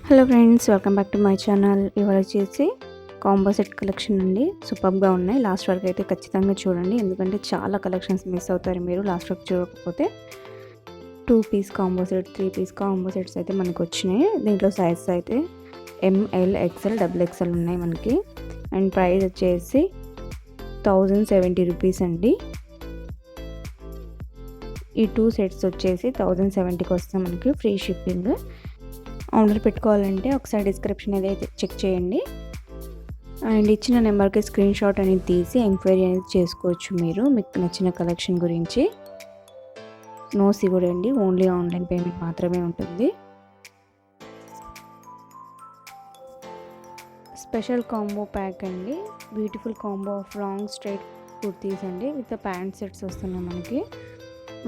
Hello friends, welcome back to my channel. ఇవాళ వచ్చేసి combo set collection అండి. సూపర్గా ఉన్నాయి. లాస్ట్ వరకు అయితే ఖచ్చితంగా చూడండి, ఎందుకంటే చాలా కలెక్షన్స్ మిస్ అవుతారు మీరు లాస్ట్ వరకు చూడకపోతే. 2 piece combo set, 3 piece combo sets అయితే మనకు వచ్చినాయి. దీంట్లో సైజెస్ అయితే ML, XL, XXL ఉన్నాయి మనకి. అండ్ ప్రైస్ వచ్చేసి 1070 రూపీస్ అండి. ఈ 2 సెట్స్ వచ్చేసి 1070కి వస్తాయి మనకి, ఫ్రీ షిప్పింగ్. ఆర్డర్ పెట్టుకోవాలంటే ఒకసారి డిస్క్రిప్షన్ అయితే చెక్ చేయండి. అండ్ ఇచ్చిన నెంబర్కి స్క్రీన్ షాట్ అనేది తీసి ఎంక్వైరీ అనేది చేసుకోవచ్చు మీరు, మీకు నచ్చిన కలెక్షన్ గురించి. నో సివోడ్ అండి, ఓన్లీ ఆన్లైన్ పేమెంట్ మాత్రమే ఉంటుంది. స్పెషల్ కాంబో ప్యాక్ అండి. Beautiful combo of long straight kurtis అండి, విత్ ప్యాంట్ సెట్స్ వస్తున్నాయి మనకి.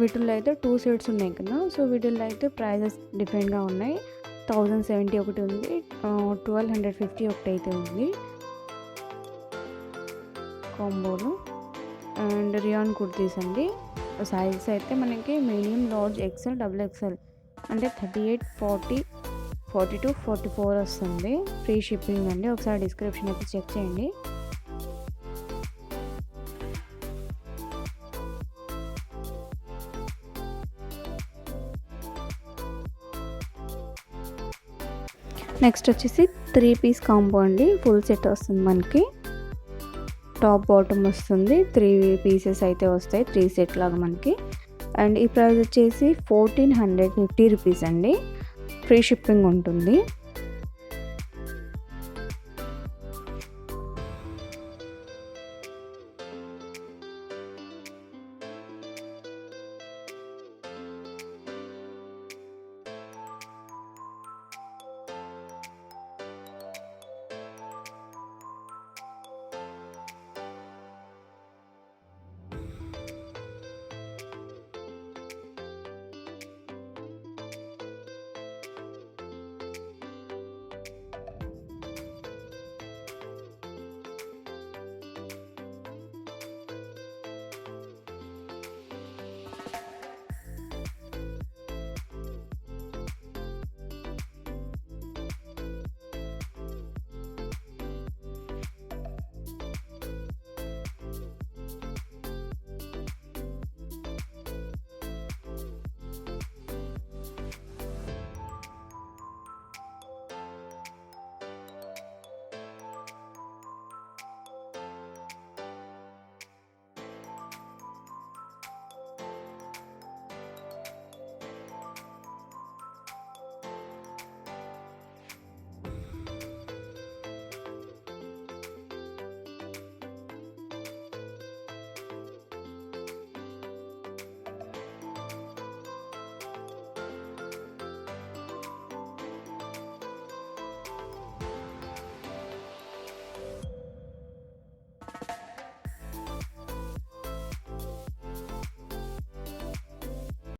వీటిల్లో అయితే 2 సెట్స్ ఉన్నాయి కదా, సో వీటిల్లో అయితే ప్రైజెస్ డిఫరెంట్గా ఉన్నాయి. 1070 ఒకటి ఉంది, 1250 ఒకటి అయితే ఉంది కాంబోలో. అండ్ రియాన్ కుర్తీస్ అండి. సైజెస్ అయితే మనకి మీడియం, లార్జ్, XL, XXL అంటే 38, 40, 42, 44 వస్తుంది. ఫ్రీ షిప్పింగ్ అండి. ఒకసారి డిస్క్రిప్షన్ అయితే చెక్ చేయండి. నెక్స్ట్ వచ్చేసి 3 పీస్ కాంబో అండి. ఫుల్ సెట్ వస్తుంది మనకి. టాప్ బాటమ్ వస్తుంది. 3 పీసెస్ అయితే వస్తాయి, 3 సెట్ లాగా మనకి. అండ్ ఈ ప్రైస్ వచ్చేసి 1450 రూపీస్ అండి. ఫ్రీ షిప్పింగ్ ఉంటుంది.